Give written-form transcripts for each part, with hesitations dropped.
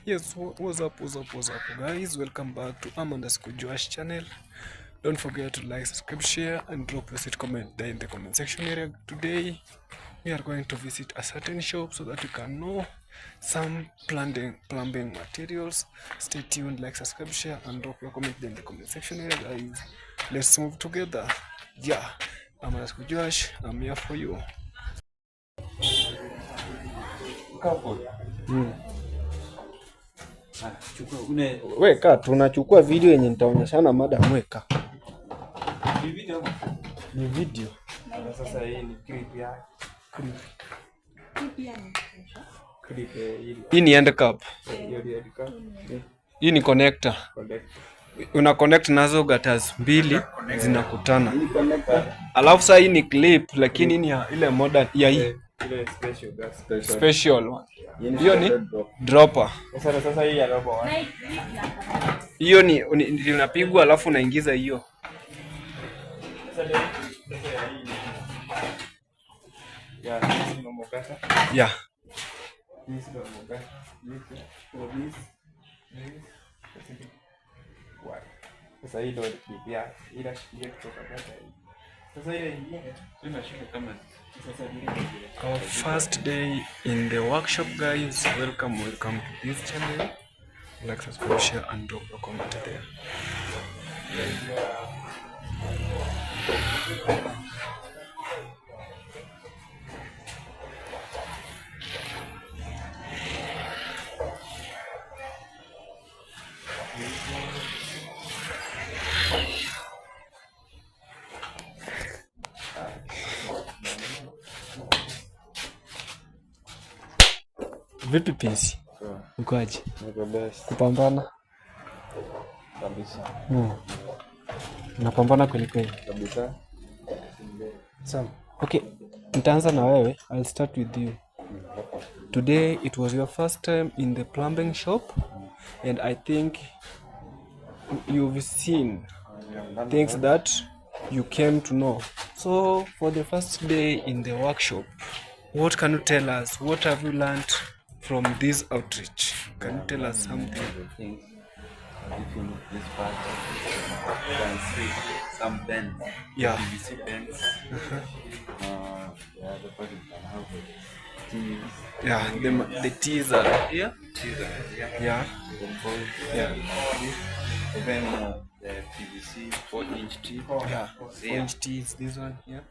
Yes, what's up guys, welcome back to Josh channel. Don't forget to like, subscribe, share and drop your sweet comment there in the comment section area. Today we are going to visit a certain shop so that you can know some plumbing materials. Stay tuned, like, subscribe, share and drop your comment there in the comment section area, guys. Let's move together. Yeah, Josh, I'm here for you. Weka tunachukua video yenye nitaonyeshana madam. Weka ni video. Sasa hii ni clip ya clip hii ni end cap. Hii ni connector. Una connect nazo gutters mbili zinakutana. Alafu sasa hii ni clip, lakini ni ile modern ya hii ile special one. Hiyo ni dropper. Sasa hii ya dropper. Hiyo ni unapigwa alafu unaingiza hiyo. Yeah. Sasa hii ndio ya ila shikilia kutoka data hii. Sasa ile nyingine tunashika kama sasa ni our first day in the workshop, guys. Welcome to this channel. Like, subscribe, share and drop a comment there. Vipi pinsi? Ukoaje? Niko best. Kupambana? Kabisa. Napambana kweli kweli. Kabisa. Sawa. Okay, nitaanza na wewe. I'll start with you. Today it was your first time in the plumbing shop, and I think you've seen things that you came to know. So for the first day in the workshop, what can you tell us? What have you learned from this outreach? Can you tell us something? If you look this part, you can see some bends. Yeah. PVC bends. The part you can have T's. Yeah, the T's are here. T's are here. Yeah. Yeah. Even the PVC 4-inch T. Yeah. 4-inch T's. This one here.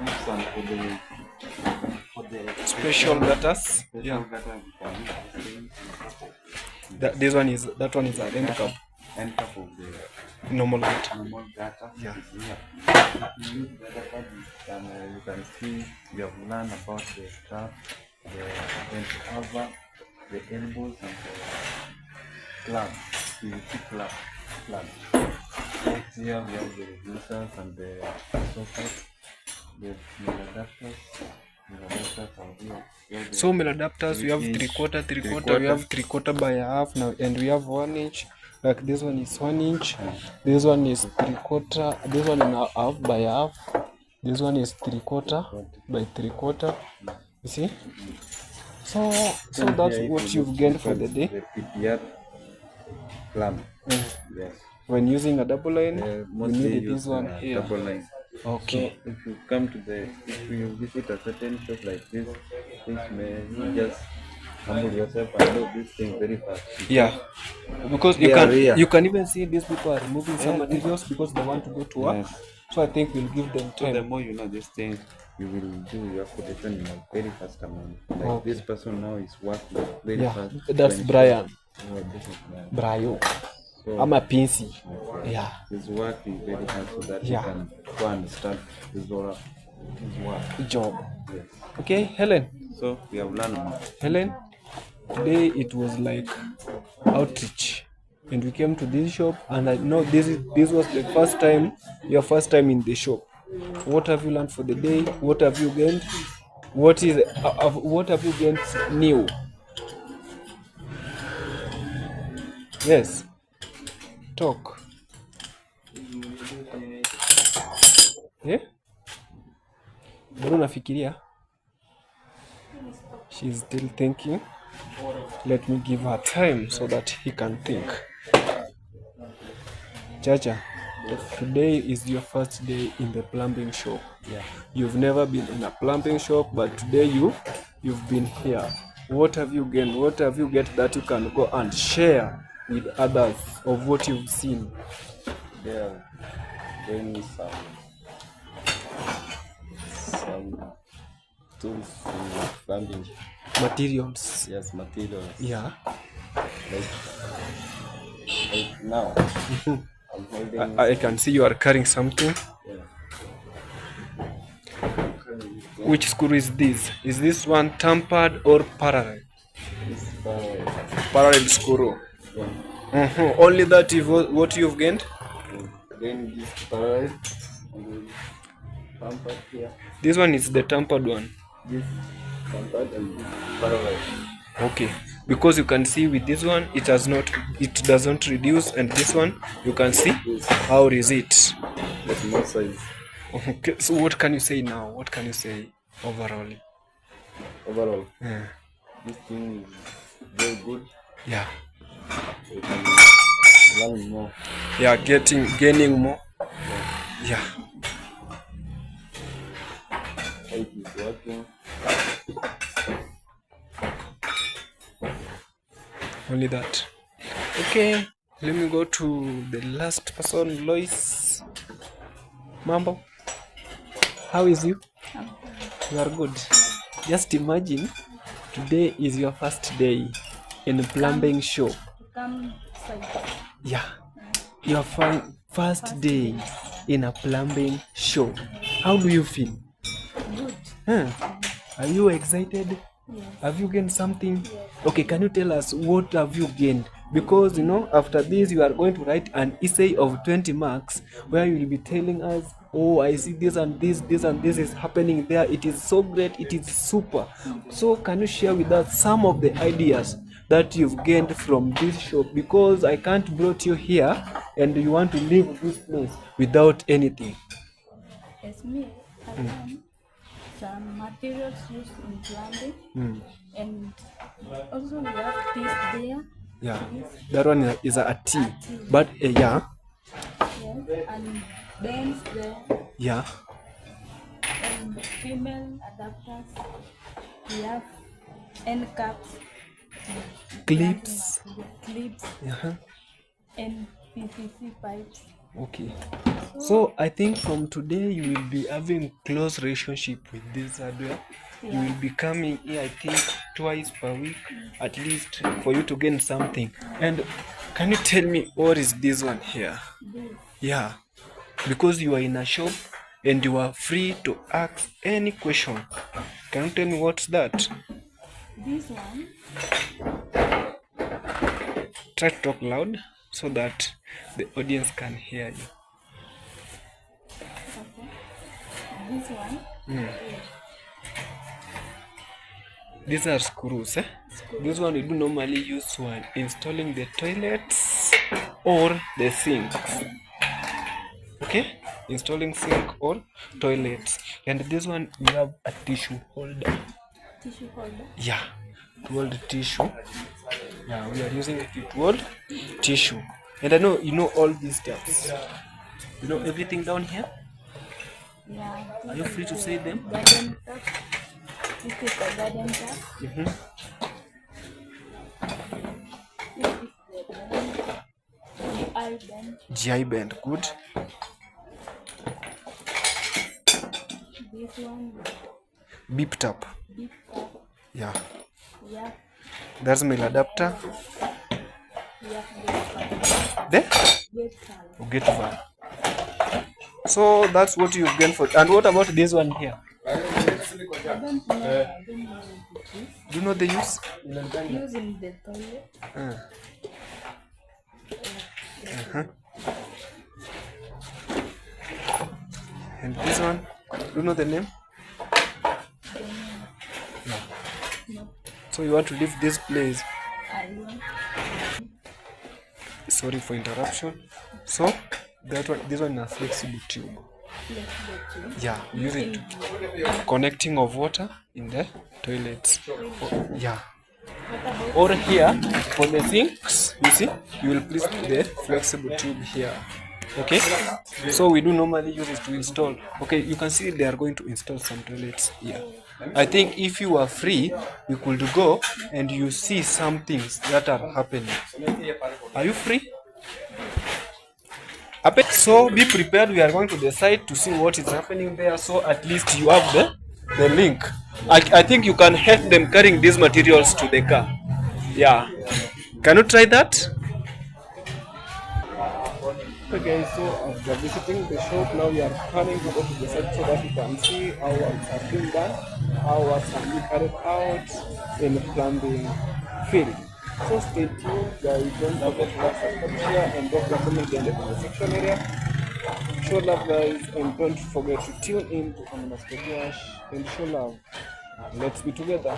This one for the special gutters. Yeah. That one is an end cap. End cap of the normal gutter. Normal gutter. Yeah. You can see we have learned about the trap, the vent cover, the elbows, and the clamp, PVC clamp. Here we have the reducers and the sockets, the adapters. So many adapters, we have 3/4, we have 3/4 by half now, and we have 1 inch. Like this one is 1 inch, this one is 3/4, this one is half by half, this one is 3/4 by 3/4. You see? So that's what you've gained for the day. The PPR clamp. Yes. When using a double line, you need this one here. Double line. Okay. So if you come to if you visit a certain shop like this, you just humble yourself and do this thing very fast. Yeah, because you can even see these people are removing some materials because they want to go to work. Yes. So I think we'll give them time. So the more you know this thing, you will do your quotation in a very fast amount. Like this person now is working very fast. That's Brian. Oh, this is Brian. So I'm a pincy. Yeah. His work is very hard so that you can go and start his work. Job. Yes. Okay, Helen. So we have learned more. Helen, today it was like outreach, and we came to this shop, and I know this was the first time, your first time in the shop. What have you learned for the day? What have you gained? What have you gained new? Yes. Talk. Bado nafikiria. She's still thinking. Let me give her time so that he can think. Chacha, today is your first day in the plumbing shop. Yeah. You've never been in a plumbing shop, but today you've been here. What have you gained? What have you get that you can go and share with others of what you've seen? There, then some tools in plumbing. Materials. Yes, materials. Yeah. Like now, I'm holding. I can see you are carrying something. Yeah. Which screw is this? Is this one tampered or parallel? This Parallel screw. yeah. Only that is what you've gained? Then this parallel and then tampered here. This one is the tampered one. This tampered and this parallel. Okay, because you can see with this one it doesn't reduce, and this one you can see how is it. But more size. Okay, so what can you say now? What can you say overall? Overall, Yeah. this thing is very good. Yeah. You can learn more. Yeah, gaining more. Yeah. How it is working. Only that. Okay, let me go to the last person, Lois. Mambo, how is you? You are good. Just imagine, today is your first day in a plumbing shop. Yeah, your first day in a plumbing shop. How do you feel? Good. Huh? Are you excited? Yes. Have you gained something? Okay, can you tell us what have you gained? Because after this you are going to write an essay of 20 marks where you will be telling us, oh, I see this and this and this is happening there. It is so great, it is super. So can you share with us some of the ideas that you've gained from this shop? Because I can't brought you here and you want to leave this place without anything. As me, I learned some materials used in plumbing, and also we have this there. Yeah, that one is a T, but yeah. Yes, and bends there, Yeah. and female adapters. We have end caps, Clips. clips, Uh-huh. and PVC pipes. Okay. So I think from today you will be having close relationship with this hardware. You will be coming here, I think, twice per week at least for you to gain something. And can you tell me what is this one here? This, Yeah. Because you are in a shop and you are free to ask any question. Can you tell me what's that? this one, Try to talk loud so that the audience can hear you. okay. This one, These are screws. This one we do normally use when installing the toilets or the sinks. Okay, installing sink or toilets. And this one we have a tissue holder. tissue holder. Yeah, to hold tissue. Yeah, we are using it to hold tissue. And I know you know all these steps. You know everything down here. Yeah. Are you free to say them? Garden tap. This is the garden tap. This is the eye bend. GI bend, good. This one, Beep tap. big tap. Yeah, Yeah. that's male adapter. Yeah. This There. get color. Get one. So that's what you've gained for. And what about this one here? I don't know. I don't know what it is. Do you know the use? Using the toilet. And this one, do you know the name? No. So you want to leave this place? I want. Sorry for interruption. So that one, this one is a flexible tube. flexible too. Yeah, use it connecting of water in the toilets. Yeah. Or here for the sinks, you see, you will place the flexible tube here. Okay, so we do normally use it to install. Okay, you can see they are going to install some toilets here. I think if you are free, you could go and you see some things that are happening. Are you free? So be prepared. We are going to the site to see what is happening there. So at least you have the link. I think you can help them carrying these materials to the car. Yeah. Can you try that? Okay, so after visiting the shop, now we are planning to go to the site so that we can see how works are being done, how works are being carried out in the plumbing field. So stay tuned, guys. Don't forget to like, subscribe, share, and drop your comment in the comment section area. Show love, guys, and don't forget to tune in to Master Josh and show love. Let's be together.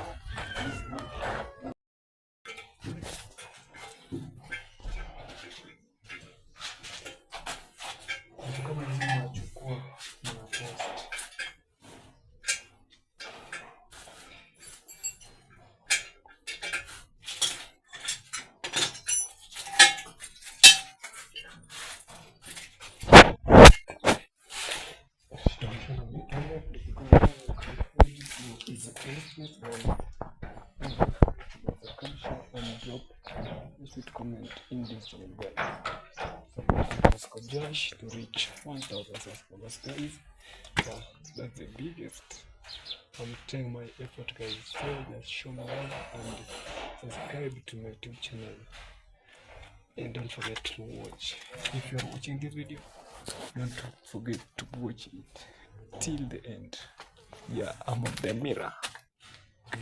Comment in this video, guys. Josh to reach 1,000 subscribers, guys. Yeah, that's the biggest. I'm trying my effort, guys. So just show me love and subscribe to my YouTube channel. And don't forget to watch. If you are watching this video, don't forget to watch it till the end. Yeah, I'm on the mirror,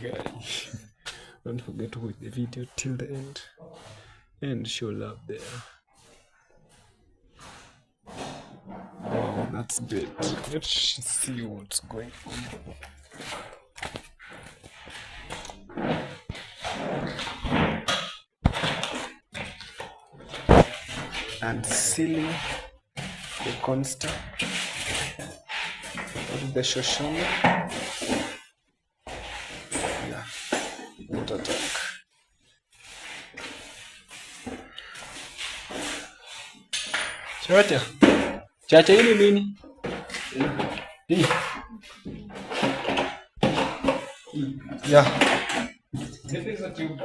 guys. Don't forget to watch the video till the end and show love there. Oh, that's good. Let's see what's going on. And sealing the constant of the Shoshone. Yeah, water tank. Chacha hili nini? Hii. Yeah. This is a tube.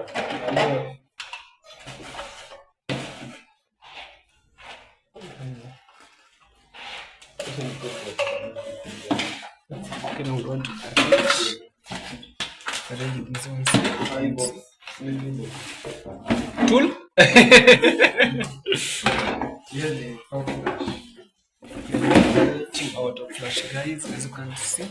Okay, now we want to arrange this one. Tool? Out of flash, guys, as you can see.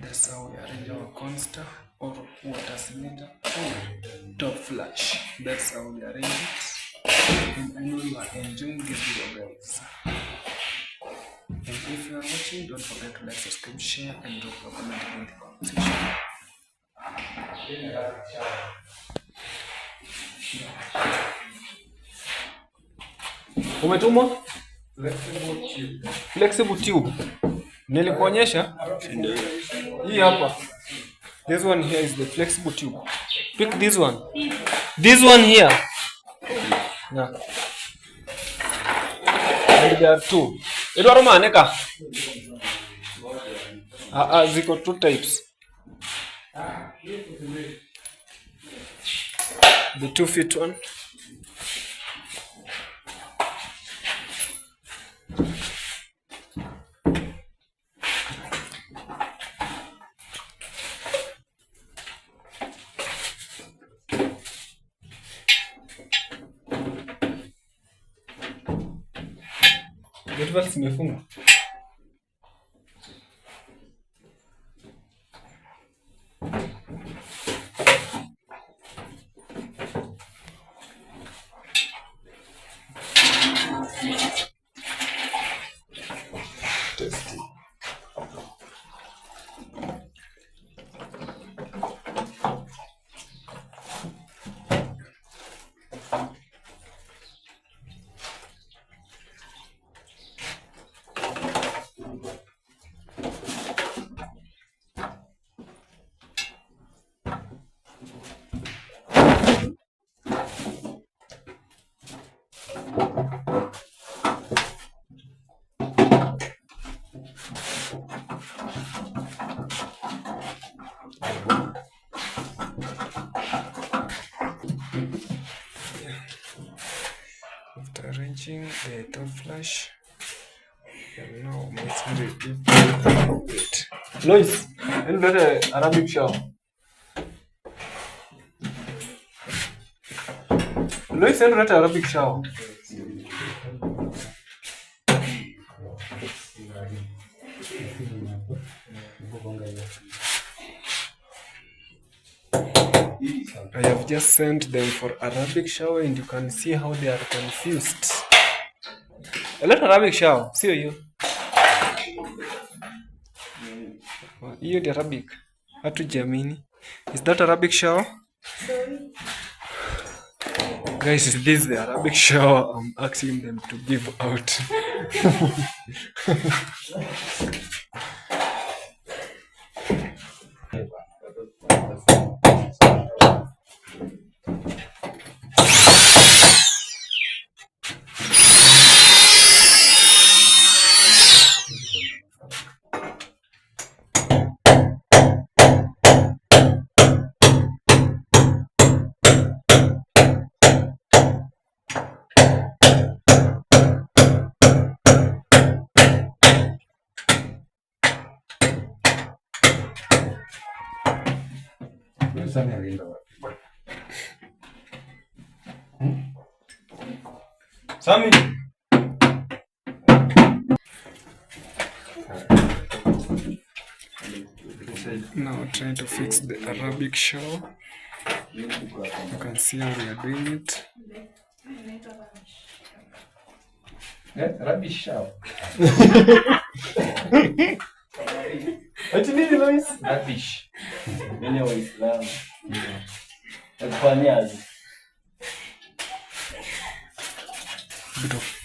That's how we arrange our consta or water cylinder or top flash. That's how we arrange it. And I know you are enjoying this video, guys. And if you are watching, don't forget to like, subscribe, share, and drop a comment in the comment section. Umetumwa? Flexible tube. Nilikuonyesha? Hii hapa. This one here is the flexible tube. Pick this one. This one here. Yeah. And there are two. Edward Maneka. Ziko two types. The 2 feet one Intervals zimefungwa. After arranging the top flash, and now masonry it. Lois, and better Arabic shower. Lois, and better Arabic shower. I have just sent them for Arabic shower and you can see how they are confused. A lot Arabic shower, see you. Hiyo ni Arabic. Hatujiamini. Is that Arabic shower? Sorry. Guys, this is the Arabic shower I'm asking them to give out. Sami. Now trying to fix the Arabic shower. You can see how we are doing it. Arabic shower. What do you mean, Lois? Rubbish. Mwenye Waislamu. Nakufanyaje? Bit of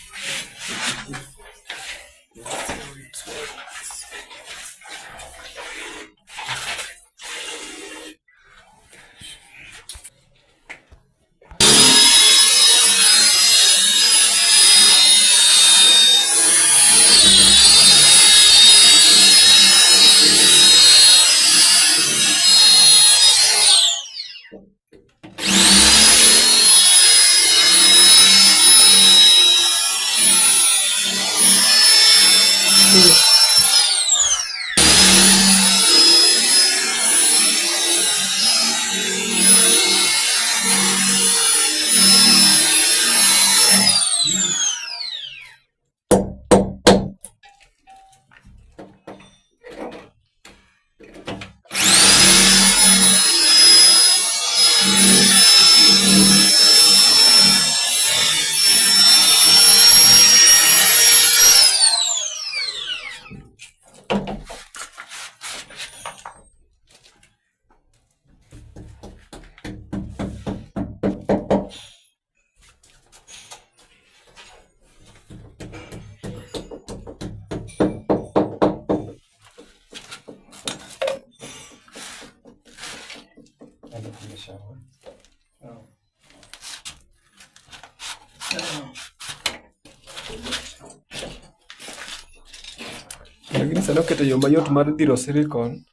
lakini sana ukete yo mayot mar dhiro silicon.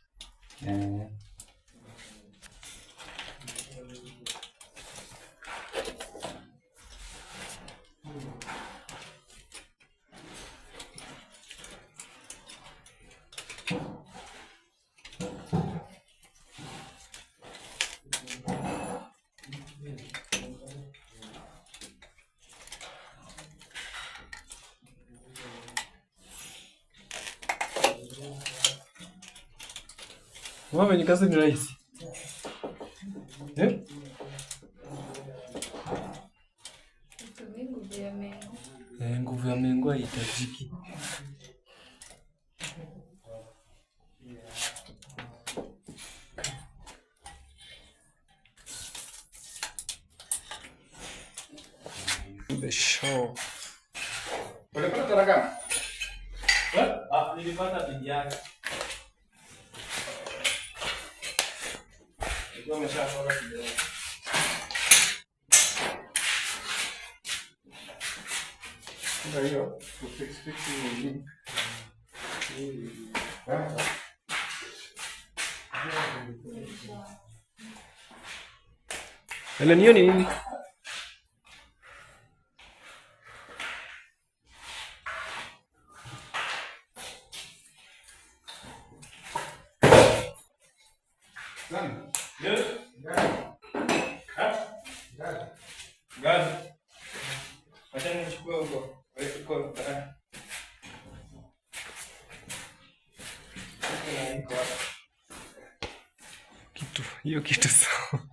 Mama ni kazi ni rahisi. Nguvu ya mengo haihitajiki. The show. Ulipata taraka? Nilipata bidii yake. Ndio umeshatoka kidogo. Ndio hiyo. Fix ni. Ele niyo ni nini? Hiyo kitu sawa.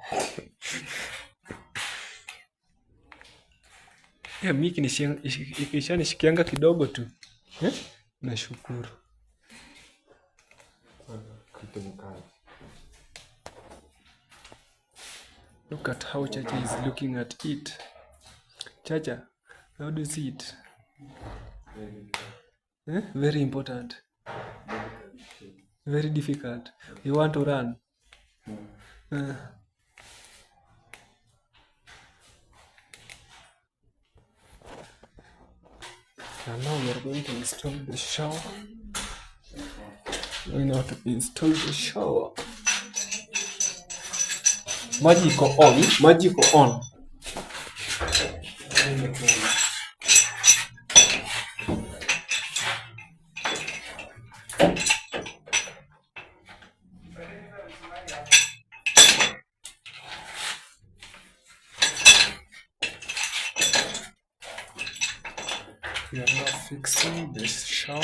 Miki nishikianga kidogo tu. Nashukuru. Look at how Chacha is looking at it. Chacha, how do you see it? Very important. Very difficult. You want to run? And now we are going to install the shower. We know how to install the shower. Maji iko on. Maji iko on. We are now fixing the shower.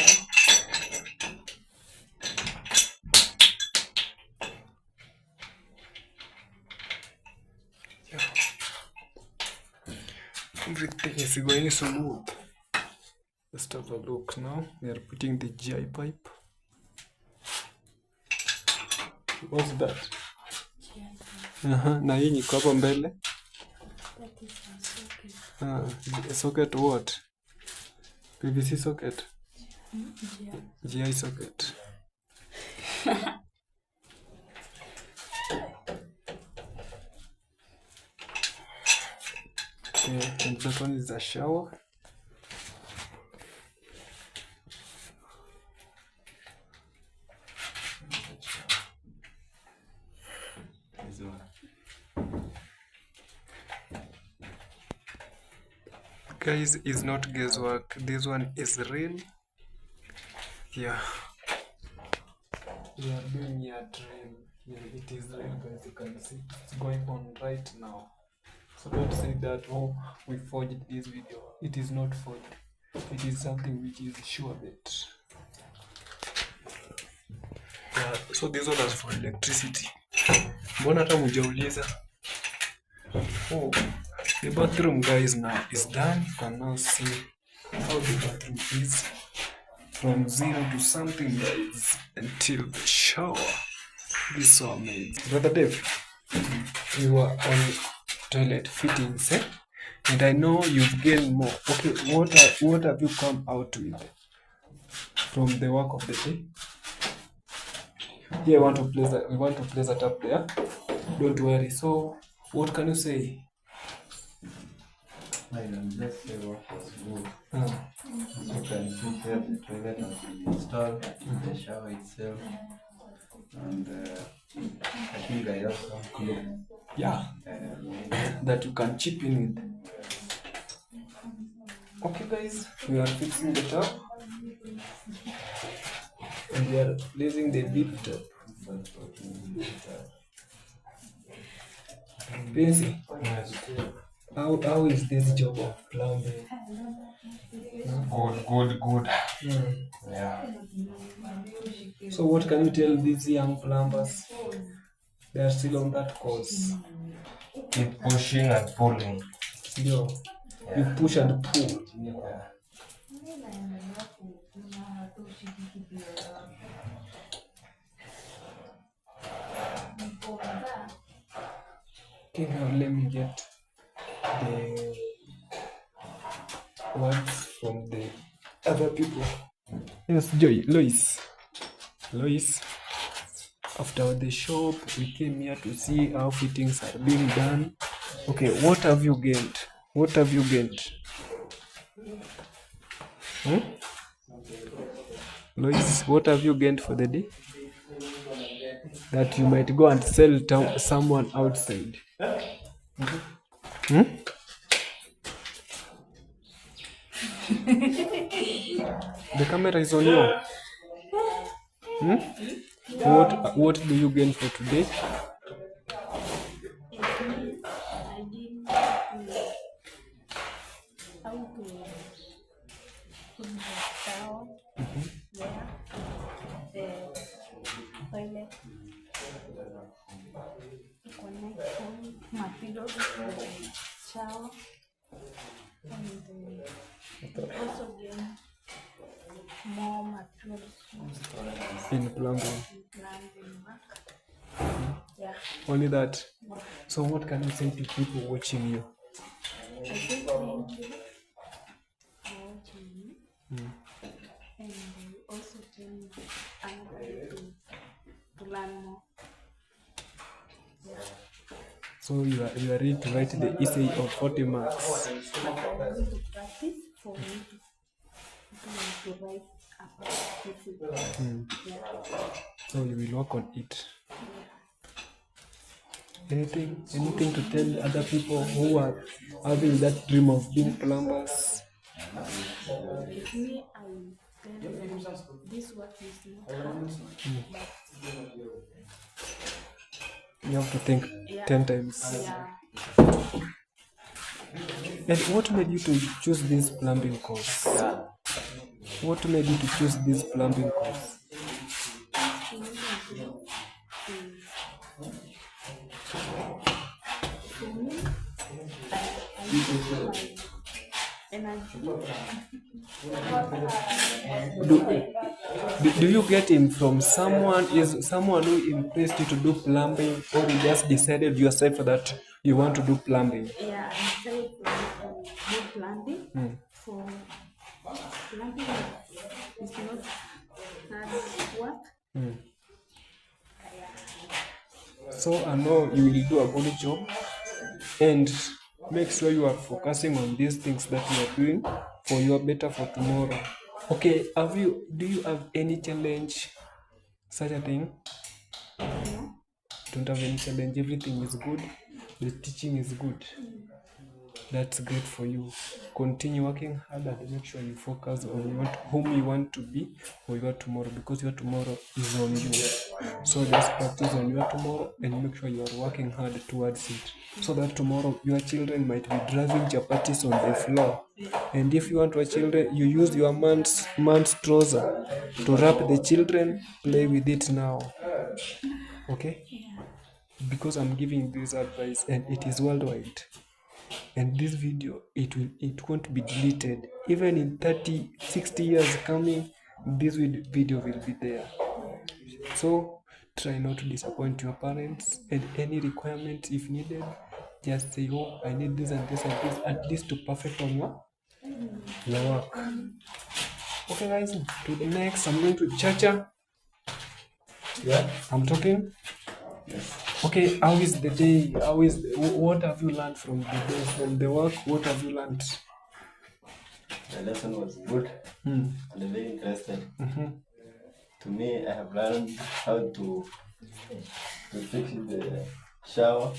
Yeah. Everything is going smooth. Let's have a look now. We are putting the GI pipe. What's that? Na hii niko hapo mbele. Socket what? PVC socket. GI socket. Okay, and that one is the shower. Guys, it's not guesswork. This one is real. Yeah. We are doing it real. Yeah, it is real, guys. You can see it's going on right now. So don't say that, oh, we forged this video. It is not forged. It is something which is sure bet. Yeah, so this one is for electricity. Mbona hata mjauliza? Oh, the bathroom, guys, now is done. You can now see how the bathroom is from 0 to something, guys, until the shower. This is so amazing. Brother Dave, you are on toilet fittings, eh? And I know you've gained more. Okay, what have you come out with from the work of the day? Yeah, we want to place that up there. Don't worry. So, what can you say? I can just say what was good. You can see here the toilet has been installed, the shower itself, and I think I have some clue. Yeah, that you can chip in with. Okay, guys, we are fixing the top, and we are placing the big top. Fancy. How is this job of plumbing? Good. Mm. Yeah. So what can you tell these young plumbers? They are still on that course. Keep pushing and pulling. You push and pull. Yeah. Okay, now let me get the words from the other people. Yes, Lois. After the shop, we came here to see how fittings are being done. Okay, what have you gained? Hmm? Lois, what have you gained for the day? That you might go and sell to someone outside. Hmm? The camera is on you. Hmm? What do you gain for today? I did how to put the towel there, the toilet, to connect all materials for the shower, and also gain more materials In plumbing. plumbing work. Yeah. Only that. So what can you say to people watching you? I say thank you for watching me. And also tell me another way to learn more. So you are ready to write the essay of 40 marks. I'm going to practice for me to write about this. Yeah. So you will work on it. Anything to tell other people who are having that dream of being plumbers? If me, I tell them this work is not hard, but You have to think 10 times. yeah. And what made you to choose this plumbing course? What made you to choose this plumbing course? Do you get him from someone? Is someone who impressed you to do plumbing, or you just decided yourself that you want to do plumbing? Yeah, I decided to do plumbing. For plumbing is not hard work. So I know you will do a good job, and make sure you are focusing on these things that you are doing for your better for tomorrow. Okay, do you have any challenge? Such a thing? Don't have any challenge. Everything is good. The teaching is good. That's great for you. Continue working hard and make sure you focus on whom you want to be for your tomorrow, because your tomorrow is on you. So just practice on your tomorrow and make sure you are working hard towards it, so that tomorrow your children might be driving chapatis on the floor. And if you want your children, you use your man's trouser to wrap the children, play with it now. Okay? Because I'm giving this advice and it is worldwide. And this video, it won't be deleted. Even in 30, 60 years coming, this video will be there. So try not to disappoint your parents, and any requirement if needed, just say, oh, I need this and this and this, at least to perfect on your work. Okay guys, to the next, I'm going to Chacha. Yeah, I'm talking. Yes. Okay, how is the day? What have you learned from the day, from the work? What have you learned? The lesson was good and very interesting. To me, I have learned how to fix the shower,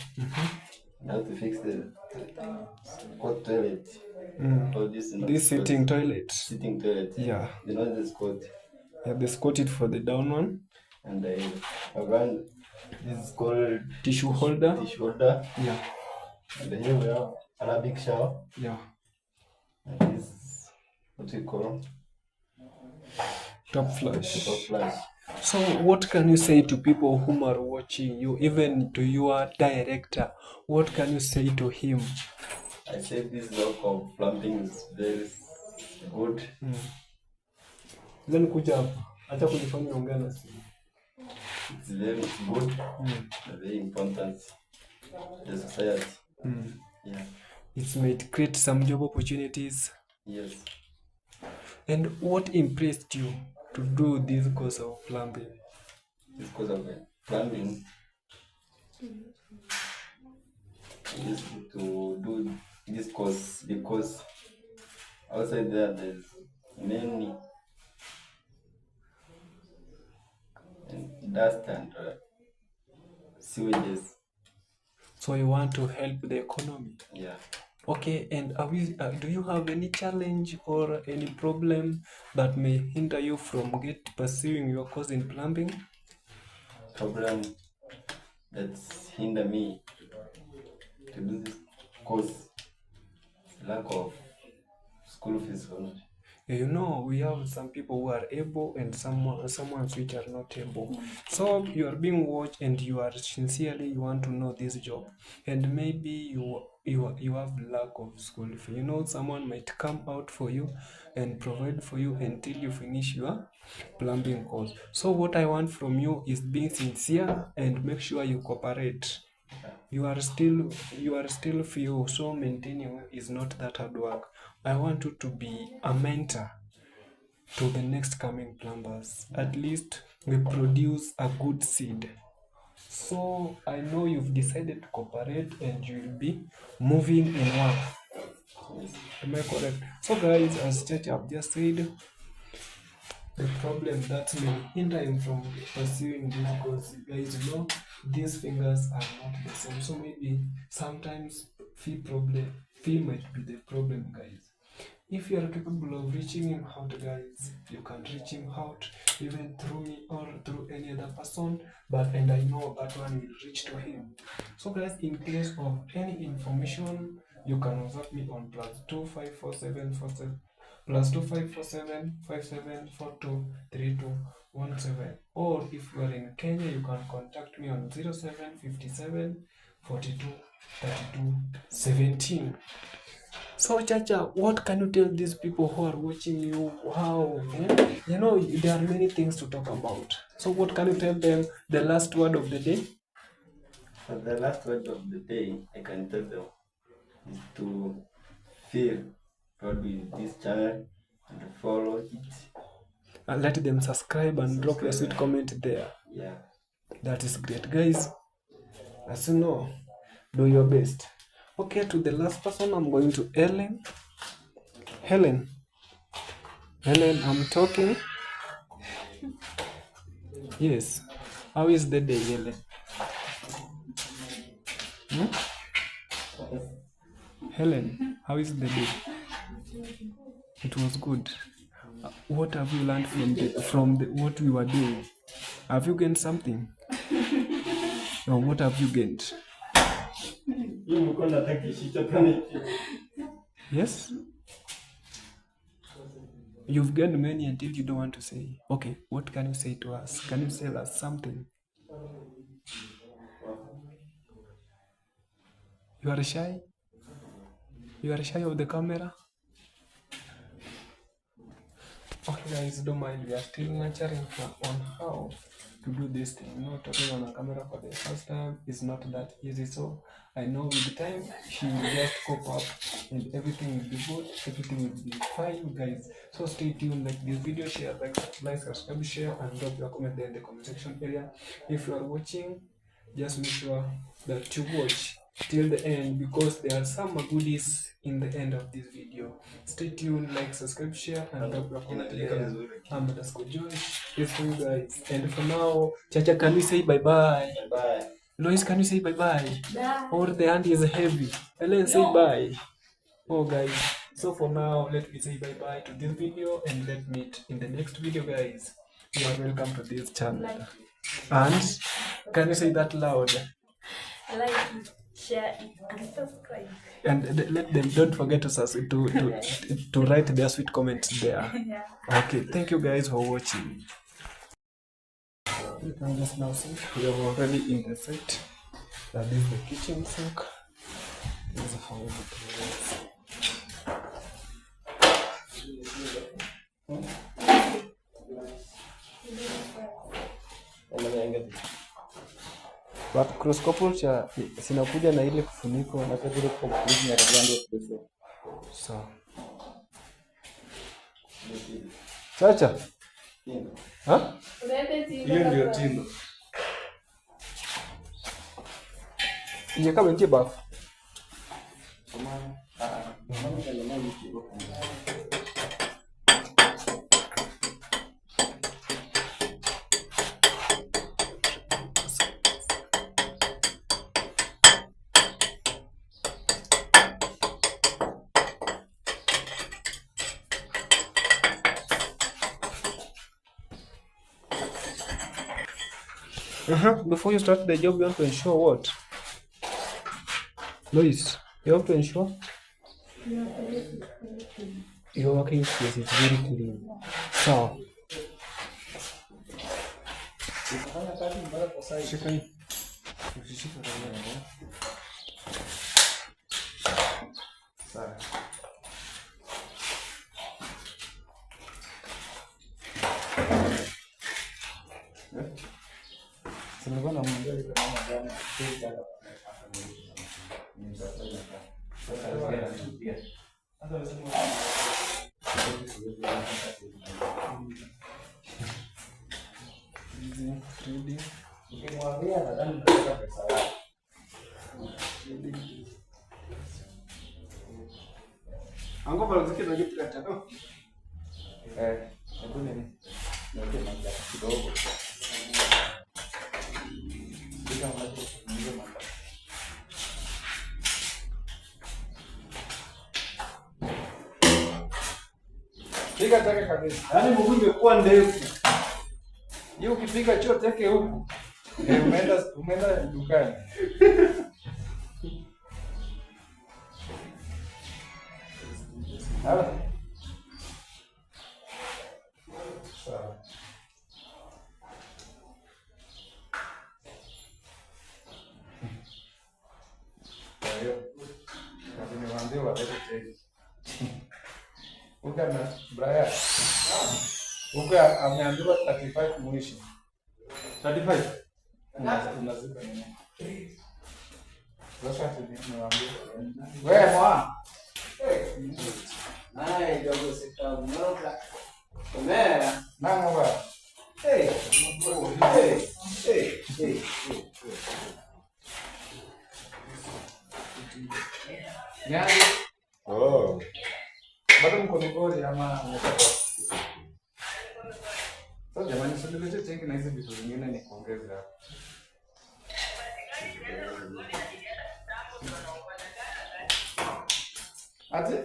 and how to fix the hot toilet. All This sitting toilet. Sitting toilet. Yeah. You know the Scott. Yeah, they scot it for the down one. And I have learned this is called Tissue holder. Tissue holder. Yeah. And here we are. Arabic shower. Yeah. And this what we call Top flush. top flush. So what can you say to people whom are watching you, even to your director? What can you say to him? I say this work of plumbing is very good. Then kuja hapa. Acha kunifanya ongea na simu. It's very good. Very important to the society. Yeah. It's made create some job opportunities. Yes. And what impressed you to do this course of plumbing? This course of plumbing is to do this course because outside there's many dust and sewages. So you want to help the economy? Yeah. Okay, and do you have any challenge or any problem that may hinder you from pursuing your course in plumbing? Problem that's hinder me to do this course, lack of school fees. You know, we have some people who are able and someone which are not able. So you are being watched and you are sincerely you want to know this job, and maybe you have lack of school fee. You know, someone might come out for you and provide for you until you finish your plumbing course. So what I want from you is being sincere and make sure you cooperate. You are still few, so maintaining is not that hard work. I want you to be a mentor to the next coming plumbers. At least we produce a good seed. So I know you've decided to cooperate and you will be moving in work. Am I correct? So guys, as Chacha have just said, the problem that may hinder him from pursuing this course, guys, you know, these fingers are not the same. So maybe sometimes fee might be the problem, guys. If you are capable of reaching him out, guys, you can reach him out even through me or through any other person, and I know that one will reach to him. So guys, in case of any information, you can WhatsApp me on +254747 +2547 57423217, or if you are in Kenya, you can contact me on 0757 42 32 17. So Chacha, what can you tell these people who are watching you? How you know there are many things to talk about. So what can you tell them? The last word of the day. For the last word of the day, I can tell them is to feel proud with this channel and follow it. And let them subscribe and drop your sweet comment there. Yeah. That is great, guys. As you know, do your best. Okay, to the last person, I'm going to Helen. Helen, I'm talking. Yes. How is the day, Helen? Helen, how is the day? It was good. What have you learned from what we were doing? Have you gained something? Or what have you gained? Yes? You've gained many until you don't want to say. Okay, what can you say to us? Can you tell us something? You are shy? You are shy of the camera? Okay guys, don't mind, we are still nurturing her on how to do this thing. You know, talking on a camera for the first time is not that easy. So I know with time she will just cope up and everything will be good, everything will be fine, guys. So stay tuned, like this video, share, like, subscribe, share, and drop your comment there in the comment section area. If you are watching, just make sure that you watch till the end because there are some goodies in the end of this video. Stay tuned, like, subscribe, share, and drop your comment there. I'm Josh. It's for you guys. And for now, Chacha, can we say bye-bye? Bye. Lois, can you say bye-bye? Or the hand is heavy. Ellen, say bye. Oh, guys. So for now, let me say bye-bye to this video and let's meet in the next video, guys. You are welcome to this channel. And can you say that loud? I like it. share it, and subscribe. And let them, don't forget to write their sweet comments there. Yeah. Okay, thank you guys for watching. You can just now see we are already in the site. That is the kitchen sink. This is how everything works. But cross couple cha sinakuja na ile kufuniko na kadri kwa kulinya ya rando so. Chacha. Ha? Hiyo ndio tindo. Ni kama nje bafu. Before you start the job, you have to ensure what? Lois, you have to ensure your working space is very clean. So, Angko kalau sikit lagi tidak cakap. Itu nih. Nanti mantap kidogo. Kita mantap ndio mantap. Pika take kabisa. Yaani mguu imekuwa ndefu. Hiyo ukipika choo take huko. Umeenda dukani. Sawa. Sawa. Kwa hiyo, niwaambie walete tena. Uka na Brian. Uka ameambiwa 35 mwisho. 35. Unazika nini? Sasa niwaambie. Wewe mwa. Naye dogo sitamwona. Komea. Nani wewe? Hey. Hey. Nani? Oh. Bado mko Migori ama umetoka? Sasa jamani, sio ndio cheki na hizo vitu vingine ni kuongeza hapo. Ati?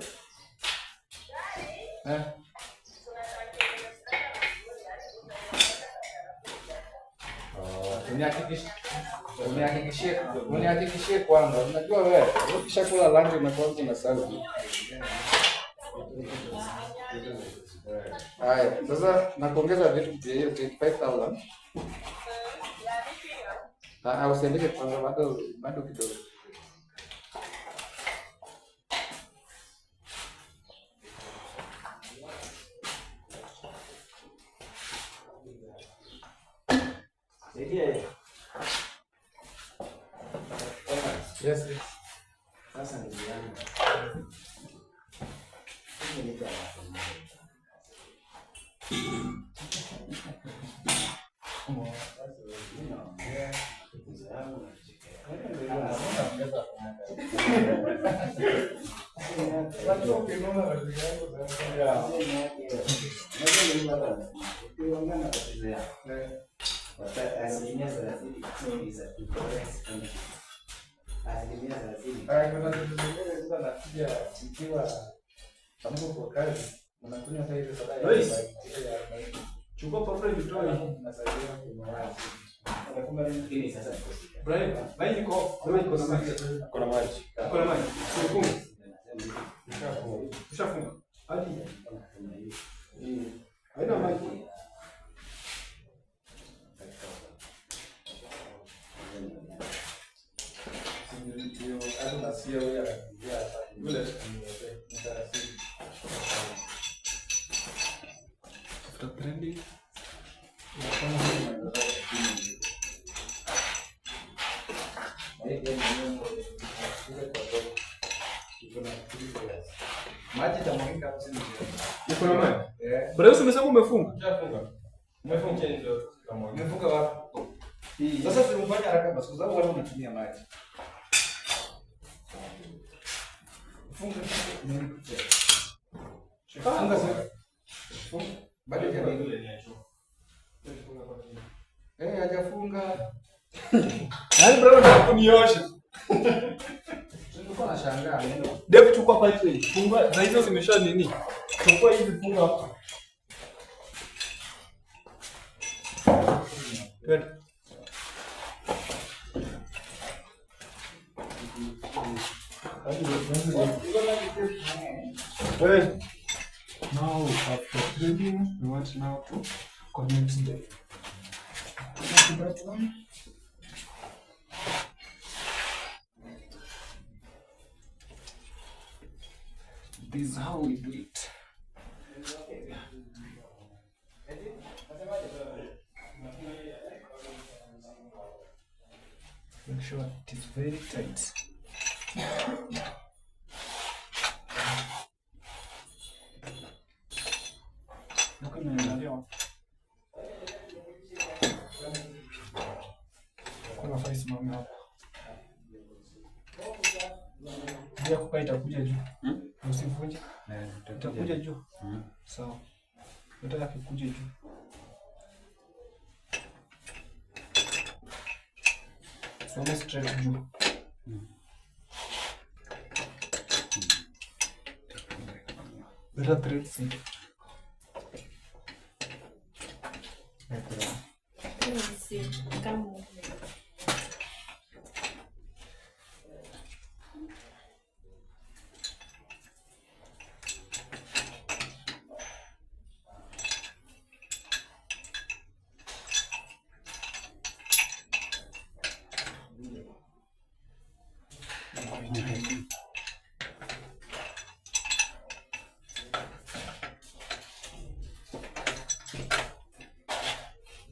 Unihakikishie kwamba unajua wewe ukishakula lunch unakuwa na sauti. Haya, sasa nakuongeza vitu vya hiyo 25,000. Usiandike kwanza, bado kidogo. Yes. Sasa ndugu yangu. Mimi niko Chukua pamoja vitoe. Nasaidia kwa mawazo. Brian, maji iko, sema iko na maji. Kuna maji. Kuna maji. Ufunge. Ushafunga. Hadi. Haina maji. After trending, Maji tamwagika hapo sisi. uko na maji? Bro, umesema umefunga? Umefunga ndio kama. Umefunga wapi? Sasa simfanye haraka basi kwa sababu watu wanatumia maji. Funga nini? Funga sasa. Funga. Bado hajafunga. Yaani bro nataka kuniosha. Nilikuwa nashangaa neno. Dev chukua pipe. Funga. Za hizo zimesha nini? Chukua hizi funga hapa. Good. Hey. Now after threading, we want now to connect the button. This is how we do it. Make sure it is very tight. Kuna faisi mama hapa. Ndio kukaa itakuja juu. Usivunje. Itakuja juu. Sawa. Nataka kikuje juu. Soma straight juu. Better thread seat.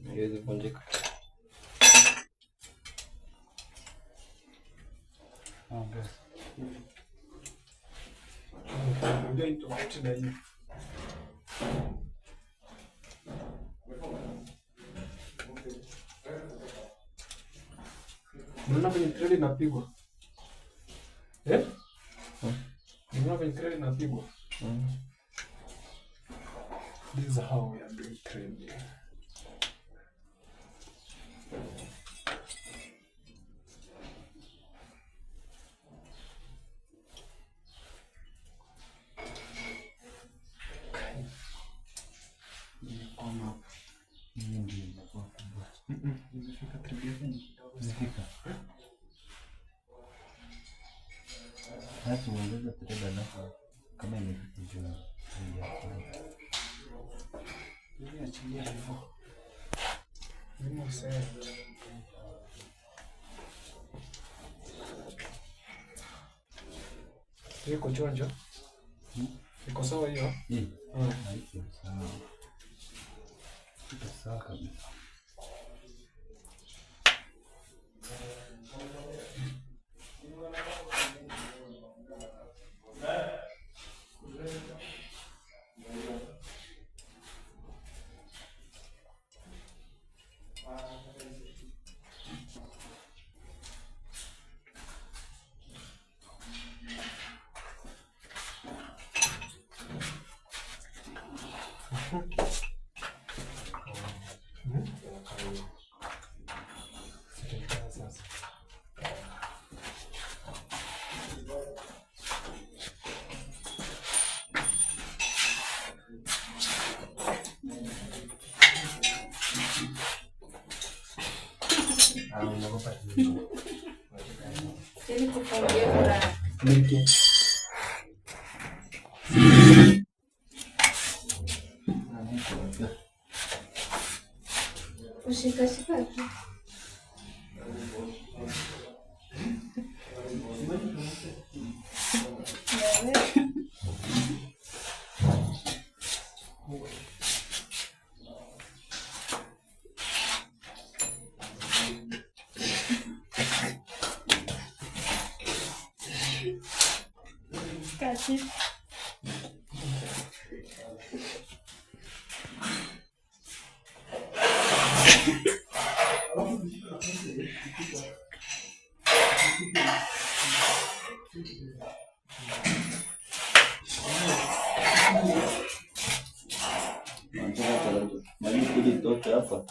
Iweze vunjika. Ndio tofauti na hiyo. Unaona kwenye thread inapigwa. Unaona kwenye thread inapigwa. This is how we are doing threading. Hata uongeze thread alafu kama imejua. Ni achilia hivyo. Ni set. Iko chonjo. Iko sawa hiyo? Haiko sawa. Iko sawa kabisa. Ili kufungia furaha. Ushika tu. Casi. hapa.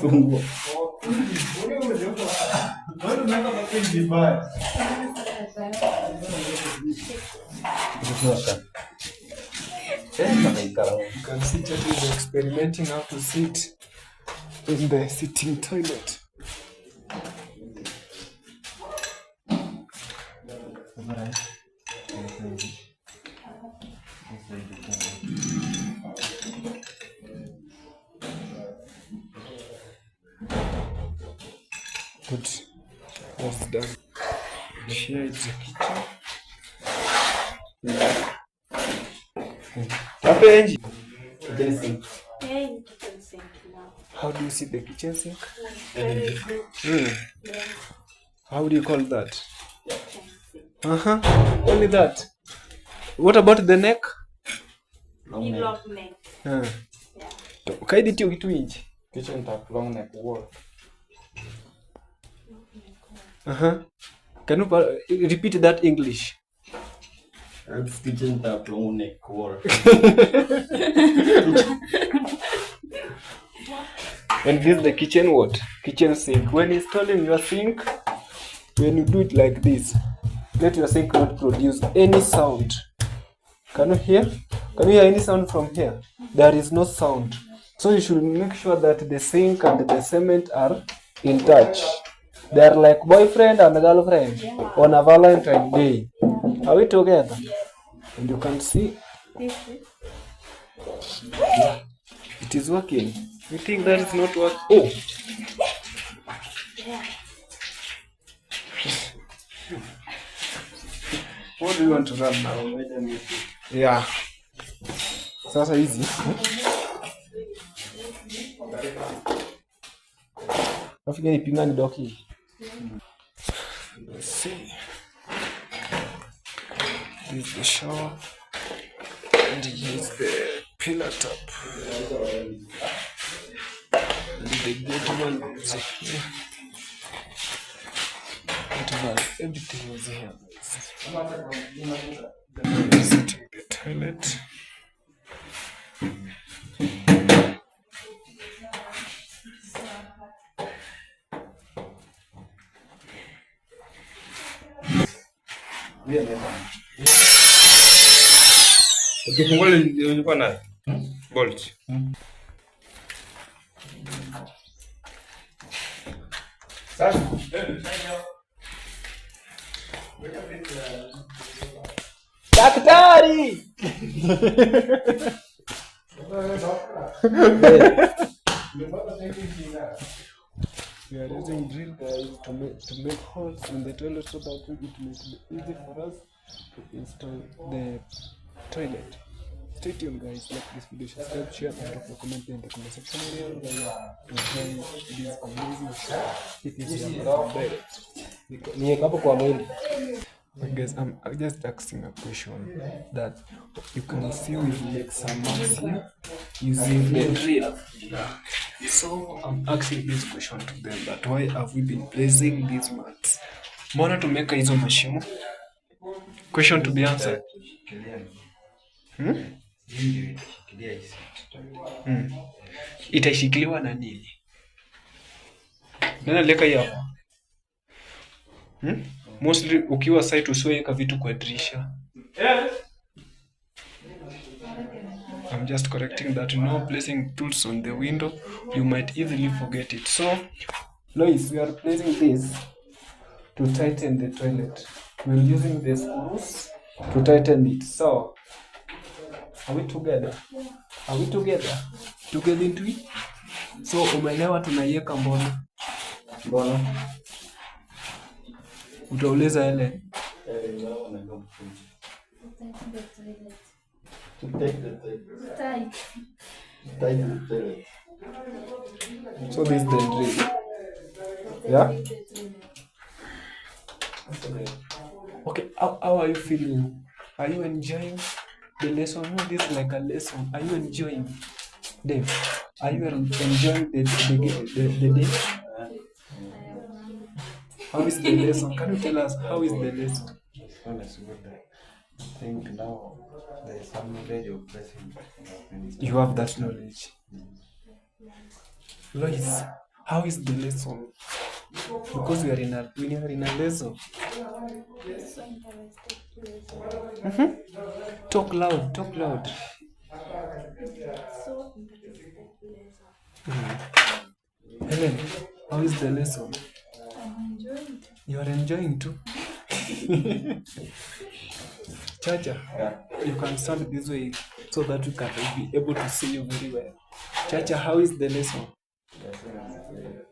Fungua. You can see Chatty is experimenting how to sit in the sitting toilet. Good. That's done. Here is the kitchen. Kitchen sink. Hey, kitchen sink now. How do you see the kitchen sink? Very good. Yeah. How do you call that? Kitchen sink. Only that. What about the neck? Long neck. Long neck. Yeah. Yeah. Kaidi kitu inchi. Kitchen tap, long neck wall. Can you repeat that English? That's kitchen tap, long neck wall. And this is the kitchen what? Kitchen sink. When installing your sink, when you do it like this, let your sink not produce any sound. Can you hear? Can you hear any sound from here? There is no sound. So you should make sure that the sink and the cement are in touch. They are like boyfriend and girlfriend on a Valentine Day. Are we together? And you can see This is. it is working. You think that is not working? Oh! Yeah. What do you want to run now? Yeah. Sasa hizi. Nafikia nipingani doki. Let's see. This is the shower. And here's the pillar top. And the gentleman is here. Everything was here. Sitting in the toilet. Ukifungua ilikuwa na bolt. Sasa Daktari! We are using drill guys to make holes in the toilet so that it will be easy for us to install the toilet. Stay tuned guys, like this video, subscribe, share, and drop a comment in the comment section area while enjoying this amazing show. It is your direct. Guys, I'm just asking a question that you can see we make some marks here using the drill. So I'm asking this question to them that why have we been placing these mats? Mbona tumeka hizo mashimo? Question to be answered. Itashikiliwa na nini? Nani aliweka hii hapa? Mostly ukiwa site usiweka vitu kwa dirisha. I'm just correcting that. Placing tools on the window, you might easily forget it. So, Lois, we are placing this to tighten the toilet. We're using the screws to tighten it. So, are we together? Are we together? Together into it? So, umeelewa tunaiweka mbona? Mbona? Utauliza ele? To take the toilet. Tight the toilet. So this is the drill. Yeah? Okay, how are you feeling? Are you enjoying the lesson? No, this is like a lesson. Are you enjoying? Dave, are you enjoying the day? How is the lesson? Can you tell us how is the lesson? Honestly, I think now there is some knowledge of blessing. You have that knowledge. Lois, how is the lesson? Because we are in a lesson. So interested. Talk loud, talk loud. So interested. Helen, how is the lesson? I'm enjoying it. You are enjoying too. Chacha, you can stand this way so that we can be able to see you very well. Chacha, how is the lesson?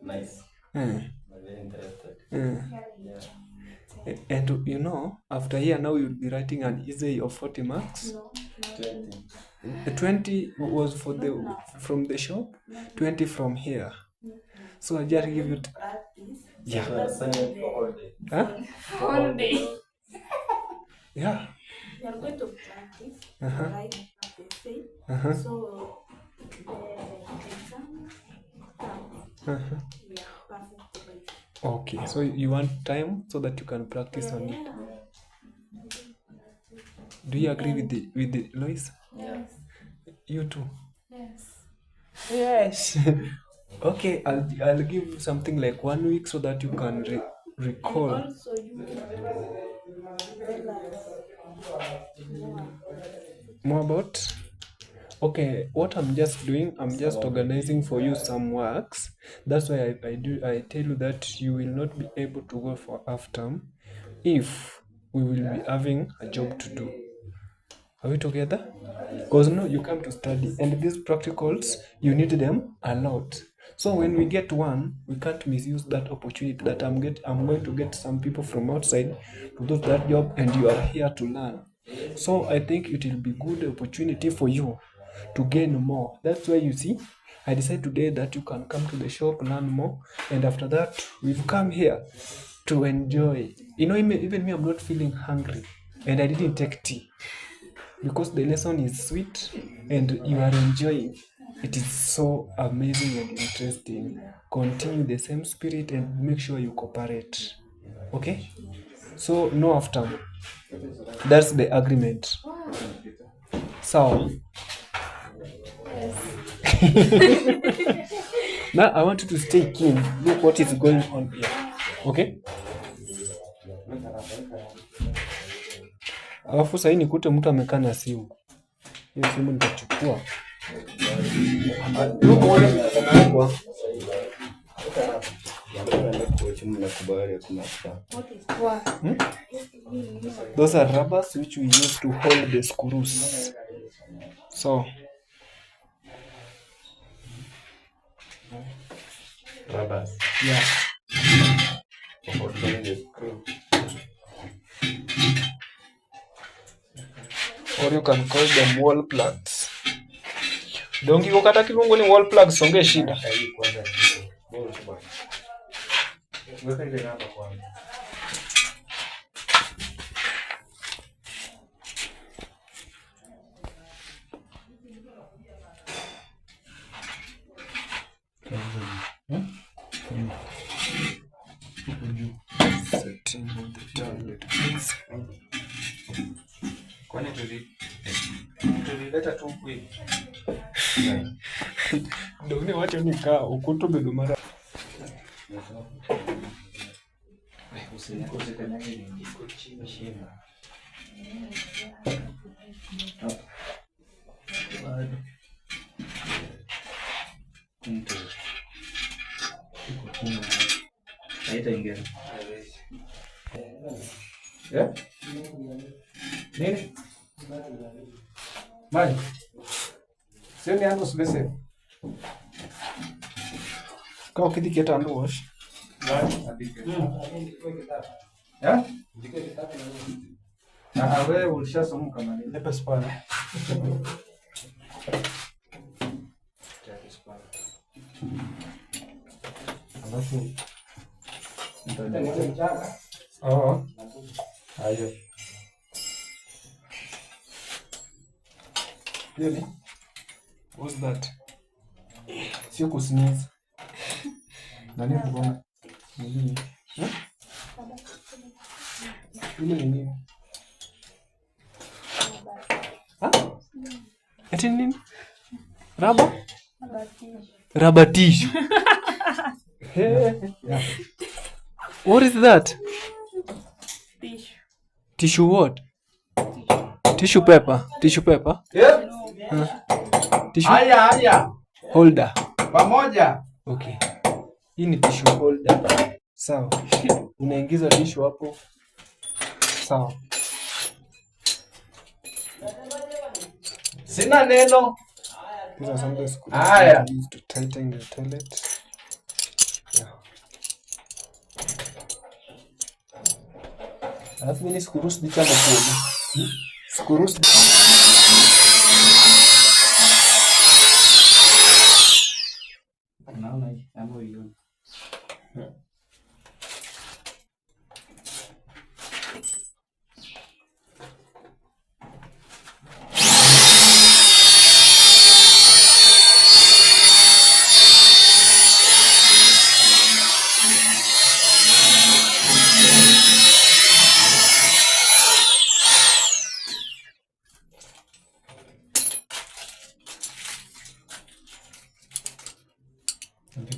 Nice. Mm. Very interested. Yeah. And you know, after here now you'll be writing an essay of 40 marks. No, 20. 20 was from the shop, 20 from here. So I just give you yeah. So assignment for all day. Huh? all day. Yeah. We are going to practice. Write the essay. So the exam comes. We are perfect. Okay, so you want time so that you can practice on it. Do you agree with the Lois? Yes. You too. Yes. Yes. Okay, I'll give you something like 1 week so that you can recall. Also, you tell us More about? Okay, what I'm just doing, I'm just organizing for you some works. That's why I tell you that you will not be able to go for half term if we will be having a job to do. Are we together? Because no, you come to study and these practicals, you need them a lot. So when we get one, we can't misuse that opportunity that I'm going to get some people from outside to do that job and you are here to learn. So I think it will be good opportunity for you to gain more. That's why you see, I decided today that you can come to the shop, learn more, and after that, we've come here to enjoy. You know, even me, I'm not feeling hungry, and I didn't take tea because the lesson is sweet and you are enjoying. It is so amazing and interesting. Continue the same spirit and make sure you cooperate. Okay? So, no after. That's the agreement. So, now I want you to stay keen. Look what is going on here. Okay? Alafu sasa nikute mtu amekaa na simu. Hiyo simu nitachukua. Those are rubbers which we use to hold the screws. So Rubbers. yeah. For holding the screw. Or you can call them wall plugs. Dongi kukata kirungu ni wall plugs, songe shida. Weka ile namba kwanza. Setting on the toilet. Kwani tulileta tu kweli. Ndio wacha nikaa ukutu bedumara. bado. Mtu. Kuna haitaingia. Yeah? Nini? Maji. Sio ni ando sibese. Kau kiti kita ando wash. Yeah? Na wewe ulishasoma kama ni lepe spana. Alafu oh. Ayo. Really? What's that? Sio kusneeze. Nani mbona? Nini? Ile nini? Eti nini? Raba? Rubber tissue. Hey. Yeah. What is that? Tissue. Tissue what? Tissue paper. Tissue paper. Yeah. Tissue Haya. holder. Pamoja. Okay. Hii ni tissue holder. Sawa. Unaingiza tissue hapo. Sawa. Sina neno. These are some of the screws Aya. you use to tighten your toilet. Yeah. Alafu mimi screws dicha mkono. Screws. Naona hii hapo hiyo.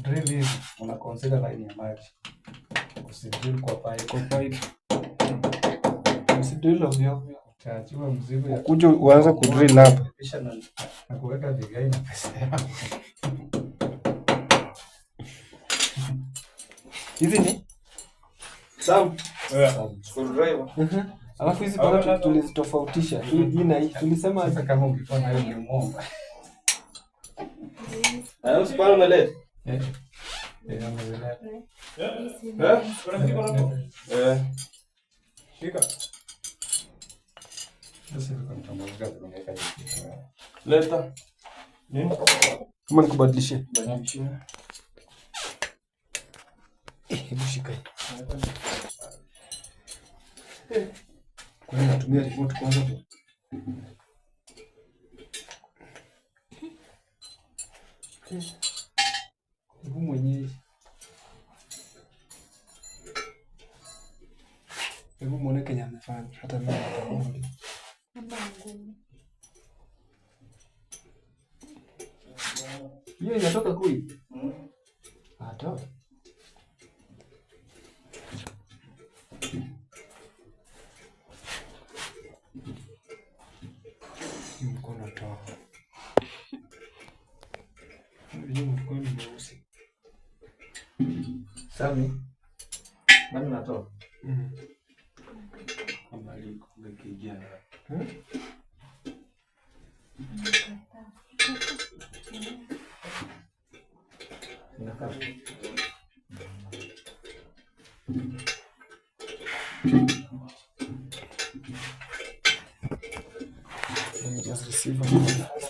Drill hivi. Una consider line ya maji. Usidrill kwa pipe. Kwa pipe. Usidrill ovyo. Utaachiwa mzigo ya Kuja uanze kudrill hapa. kisha na kuweka vigai na pesa yako. Hizi ni? Sam. Screwdriver. Alafu hizi bado tulizitofautisha. Hii jina hii tulisema Sasa kama ungekuwa na hiyo ungemuomba. Usipane umeleta. Leta. kama nikubadilishe. Hebu shika. Kwa nini natumia remote kwanza tu? Hebu mwenyewe. Hebu muone Kenya amefanya hata mimi nitakuambia. Hiyo inatoka kui? Hata. Mkono toa. Hiyo mkono ni mweusi. Sami. Nani natoa? Amali kumekigia. Let me just receive it.